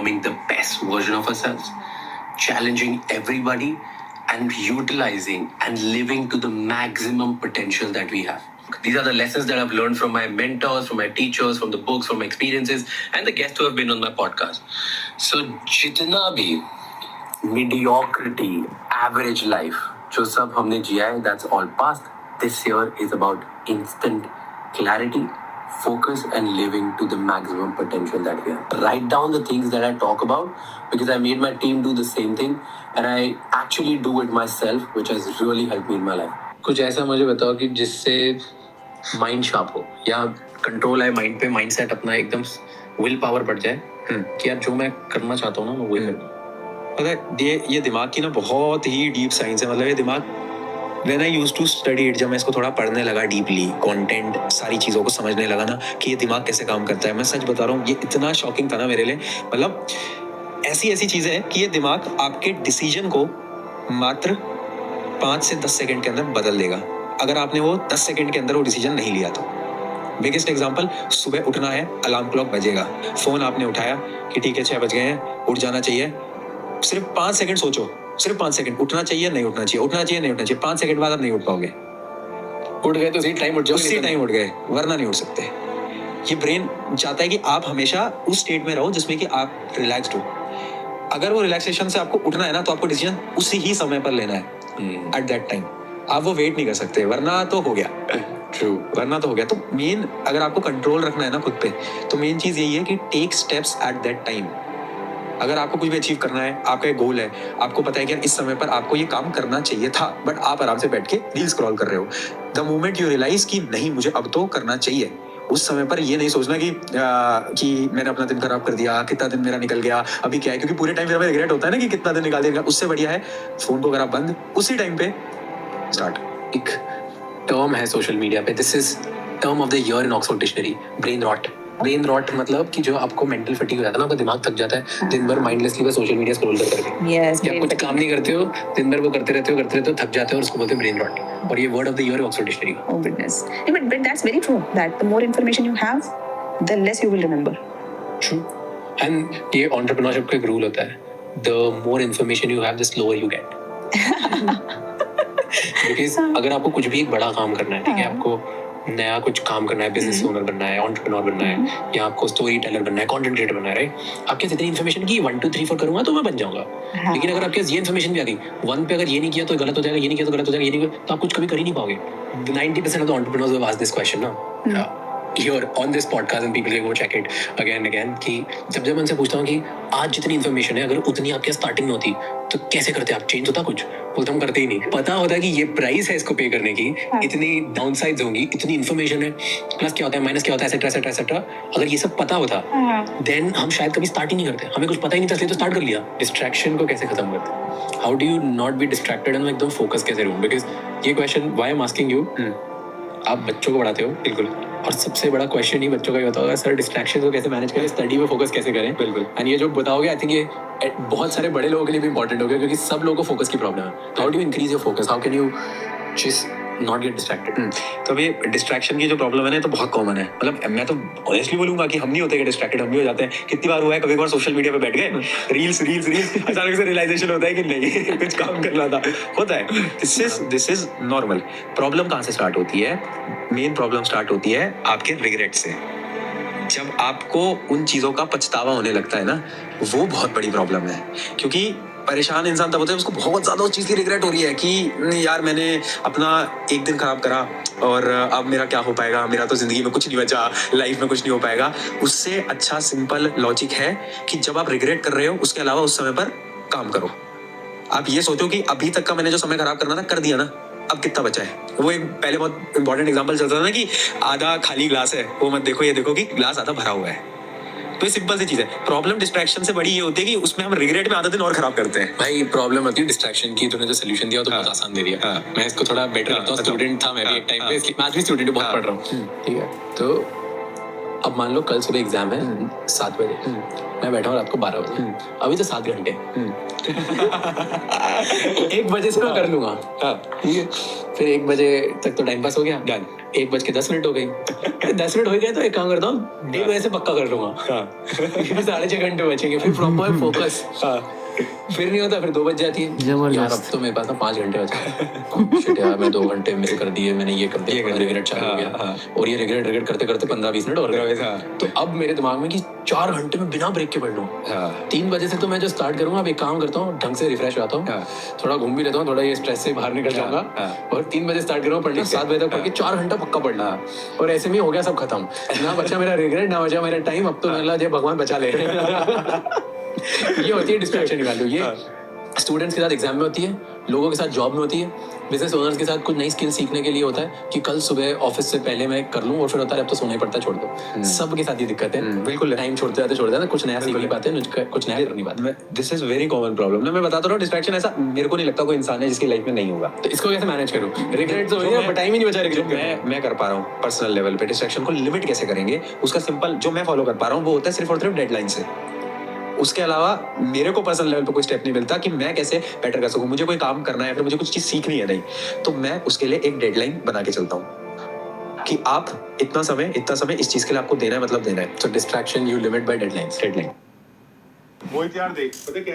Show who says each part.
Speaker 1: becoming the best version of ourselves, challenging everybody, and utilizing and living to the maximum potential that we have. These are the lessons that I've learned from my mentors, from my teachers, from the books, from my experiences, and the guests who have been on my podcast. So, जितना भी mediocrity, average life, जो सब हमने जिया है, that's all past. This year is about instant clarity, focus, and living to the maximum potential that we have. Write down the things that I talk about, because I made my team do the same thing, and I actually do it myself, which has really helped me in my life. कुछ ऐसा मुझे बताओ कि जिससे mind sharp हो या control है mind पे, माइंडसेट अपना एकदम विल पावर बढ़ जाए कि यार जो मैं करना चाहता हूँ ना मैं वही करूँ।
Speaker 2: पता है ये दिमाग की ना बहुत ही डीप साइंस है। मतलब ये दिमाग When I used to study it, जब मैं इसको थोड़ा पढ़ने लगा डीपली, कंटेंट, सारी चीज़ों को समझने लगा ना कि ये दिमाग कैसे काम करता है, मैं सच बता रहा हूँ ये इतना शॉकिंग था ना मेरे लिए। मतलब ऐसी चीज़ें हैं कि ये दिमाग आपके डिसीजन को मात्र 5 से 10 सेकंड के अंदर बदल देगा, अगर आपने वो 10 सेकंड के अंदर वो डिसीजन नहीं लिया तो। बिगेस्ट एग्जाम्पल, सुबह उठना है, अलार्म क्लॉक बजेगा, फ़ोन आपने उठाया कि ठीक है 6 बज गए हैं, उठ जाना चाहिए। सिर्फ 5 सेकंड सोचो, सिर्फ 5 सेकंड, उठना चाहिए नहीं उठना चाहिए, उठना चाहिए नहीं उठना चाहिए। 5 सेकंड बाद आप नहीं उठ पाओगे।
Speaker 1: उठ गए तो उसी टाइम उठ जाओ,
Speaker 2: उसी टाइम उठ गए, वरना नहीं उठ सकते। ये ब्रेन चाहता है कि आप हमेशा उस स्टेट में रहो जिसमें कि आप रिलैक्स्ड हो। अगर वो रिलैक्सेशन से आपको उठना है ना तो आपको डिसीजन उसी ही समय पर लेना है, एट दैट टाइम। आप वो वेट नहीं कर सकते, वरना तो हो गया।
Speaker 1: ट्रू,
Speaker 2: वरना तो हो गया। तो मेन अगर आपको कंट्रोल रखना है ना खुद पे, तो मेन चीज़ यही है कि take steps at that time. अगर आपको कुछ भी अचीव करना है, आपका एक गोल है, आपको पता है कि यार इस समय पर आपको ये काम करना चाहिए था, बट आप आराम से बैठ के रील स्क्रॉल कर रहे हो। द मोमेंट यू रियलाइज कि नहीं मुझे अब तो करना चाहिए, उस समय पर ये नहीं सोचना कि मैंने अपना दिन खराब कर दिया, कितना दिन मेरा निकल गया, अभी क्या है, क्योंकि पूरे टाइम फिर हमें रिग्रेट होता है ना कि कितना दिन निकाल देगा। उससे बढ़िया है फोन को अगर आप बंद, उसी टाइम पे स्टार्ट।
Speaker 1: एक टर्म है सोशल मीडिया पे, this is term of the year in Oxford dictionary, brain rot. Brain rot मतलब कि जो आपको मेंटल फटीग हो जाता है ना, आपका दिमाग थक जाता है दिन भर माइंडलेसली बस सोशल मीडिया स्क्रॉल करके। या कुछ काम नहीं करते हो, दिन भर वो करते रहते हो, थक जाते हो, और उसको बोलते हैं ब्रेन रॉट। और ये word of the year Oxford dictionary.
Speaker 3: Oh goodness. But that's very true that the more information you have, the less you will remember.
Speaker 1: True. And ये entrepreneurship का एक रूल होता है, the more information you have, the slower you get. Because अगर आपको कुछ भी एक बड़ा काम करना है, ठीक है, आपको नया कुछ काम करना है, बिजनेस ओनर बनना है, एंटरप्रेन्योर बनना है, या आपको स्टोरी टेलर बनना है, कंटेंट क्रिएटर बनना है, राइट? आपके पास इतनी इन्फॉर्मेशन की 1 2 3 4 करूंगा तो मैं बन जाऊंगा। लेकिन अगर आपके पास ये इन्फॉर्मेशन भी आ गई, 1 पे अगर ये नहीं किया तो गलत हो जाएगा, ये नहीं किया तो गलत हो जाएगा, ये नहीं किया तो आप कुछ कभी कर ही नहीं पाओगे। 90% of the entrepreneurs have asked this question ना, here on this podcast, and people can go check it again and again, कि जब मैं उनसे पूछता हूँ कि आज जितनी इन्फॉर्मेशन है अगर उतनी आपके स्टार्टिंग में होती तो कैसे करते आप, चेंज होता कुछ? बोलते हम करते ही नहीं। पता होता है कि ये प्राइस है इसको पे करने की, इतनी डाउनसाइड्स होंगी, इतनी इन्फॉर्मेशन है, प्लस क्या होता है, माइनस क्या होता है, एसेट्रा एसेट्रा एसेट्रा। अगर ये सब पता होता देन हम शायद कभी स्टार्ट ही नहीं करते। हमें कुछ पता ही नहीं था इसलिए तो स्टार्ट कर लिया। डिस्ट्रैक्शन को कैसे खत्म करते? How do you not be distracted and एकदम फोकस कैसे रहूं? बिकॉज ये question why I am asking you, आप बच्चों को पढ़ाते हो, बिल्कुल, और सबसे बड़ा क्वेश्चन ही बच्चों का ही होता होगा, सर डिस्ट्रैक्शन को कैसे मैनेज करें, स्टडी में फोकस कैसे करें। बिल्कुल। एंड ये जो बताओगे, आई थिंक ये बहुत सारे बड़े लोगों के लिए भी इंपॉर्टेंट होगा, क्योंकि सब लोगों को फोकस की प्रॉब्लम है। How do you increase your focus, how can you just not get distracted?
Speaker 2: तो ये डिस्ट्रैक्शन की जो प्रॉब्लम है ना, तो बहुत कॉमन है। मतलब मैं तो ऑनेस्टली बोलूंगा कि हम नहीं होते डिस्ट्रैक्टेड, हम भी हो जाते हैं। कितनी बार हुआ है, कभी बार सोशल मीडिया पे बैठ गए, रील्स अचानक से रियलाइजेशन होता है कि नहीं कुछ काम करना था, होता है। This is normal. प्रॉब्लम कहाँ से स्टार्ट होती है? मेन प्रॉब्लम स्टार्ट होती है आपके रिग्रेट से। जब आपको उन चीज़ों का पछतावा होने लगता है ना, वो बहुत बड़ी प्रॉब्लम है। क्योंकि परेशान इंसान तब होता है उसको बहुत ज़्यादा उस चीज़ की रिग्रेट हो रही है कि यार मैंने अपना एक दिन खराब करा और अब मेरा क्या हो पाएगा, मेरा तो ज़िंदगी में कुछ नहीं बचा, लाइफ में कुछ नहीं हो पाएगा। उससे अच्छा सिंपल लॉजिक है कि जब आप रिग्रेट कर रहे हो, उसके अलावा उस समय पर काम करो। आप ये सोचो कि अभी तक का मैंने जो समय खराब करना था कर दिया ना, अब कितना बचा है। वो एक पहले बहुत इंपॉर्टेंट एग्जांपल चलता था ना कि आधा खाली ग्लास है, वो मत देखो, ये देखो कि ग्लास आधा भरा हुआ है। तो ये सिंपल सी चीज है। प्रॉब्लम डिस्ट्रैक्शन से बड़ी ये होती है कि उसमें हम रिग्रेट में आधा दिन और खराब करते हैं।
Speaker 1: भाई प्रॉब्लम होती है डिस्ट्रैक्शन की। तूने जो सोल्यूशन दिया तो बहुत आसान दे दिया। मैं इसको थोड़ा बेटर करता हूँ। स्टूडेंट था मैं भी एक टाइम पे, मैं आज भी स्टूडेंट बहुत पढ़ रहा हूँ, ठीक है। तो अब मान लो कल सुबह एग्जाम है 7 बजे, मैं बैठा हूँ रात को 12 बजे, अभी तो 7 घंटे 1 बजे से मैं कर लूंगा, ठीक है, फिर 1 बजे तक तो टाइम पास हो गया, 1:10 हो गई, 10 मिनट हो गए तो एक काम करता हूँ 1:30 बजे से पक्का कर लूंगा, 6.5 घंटे बचेंगे, फिर प्रॉपर फोकस, फिर नहीं होता, फिर 2 बज जाती है, यार अब तो मेरे पास ना 5 घंटे बचे, शिट यार मैं 2 घंटे मिस कर दिए, मैंने ये कर दिया, रिग्रेट चालू हो गया, और ये रिग्रेट करते करते 15-20 मिनट और गए, तो अब मेरे दिमाग में कि 4 घंटे में बिना ब्रेक के पढ़ लूँ, 3 बजे से तो मैं जो स्टार्ट करूंगा, अब एक काम करता हूँ, ढंग से रिफ्रेश हो जाता हूँ, थोड़ा घूम भी लेता हूँ, थोड़ा ये स्ट्रेस से बाहर निकल जाऊंगा, और 3 बजे स्टार्ट करूँगा पढ़ने, 7 बजे तक पढ़ के 4 घंटा पक्का पढ़ना, और ऐसे में हो गया सब खत्म, ना बचा मेरा रिग्रेट, ना बचा मेरा टाइम, अब तो अल्लाह जय भगवान बचा ले। ये होती है डिस्ट्रैक्शन की वैल्यू, ये स्टूडेंट्स के साथ एग्जाम में होती है, लोगों के साथ जॉब में होती है, बिजनेस ओनर्स के साथ कुछ नई स्किल सीखने के लिए होता है कि कल सुबह ऑफिस से पहले मैं कर लूं, और फिर होता है अब तो सोना ही पड़ता है, छोड़ दो, सबके साथ ये दिक्कत है,
Speaker 2: बिल्कुल
Speaker 1: टाइम छोड़ते जाते कुछ नया सीख नहीं पाते, कुछ नया कर नहीं पाते।
Speaker 2: This is very common problem ना, मैं बताता हूँ, डिस्ट्रैक्शन ऐसा मेरे को नहीं लगता कोई इंसान है जिसकी लाइफ में नहीं होगा।
Speaker 1: तो इसको कैसे मैनेज करूं? रिग्रेट तो हो गया, टाइम ही नहीं बचा रिग्रेट।
Speaker 2: मैं कर पा रहा हूँ पर्सनल लेवल पे डिस्ट्रैक्शन को लिमिट कैसे करेंगे, उसका सिंपल जो मैं फॉलो कर पा रहा हूँ वो होता है सिर्फ और सिर्फ डेडलाइन से। उसके अलावा मेरे को पर्सनल लेवल पे कोई स्टेप नहीं मिलता कि मैं कैसे बेटर कर सकूं। मुझे कोई काम करना है, फिर मुझे कुछ चीज सीखनी है, नहीं तो मैं उसके लिए एक डेडलाइन बना के चलता हूँ कि आप इतना समय इस चीज के लिए आपको देना है, मतलब देना है।
Speaker 1: So distraction you limit by deadlines.
Speaker 2: Deadline
Speaker 4: Mohit यार देख, पता है क्या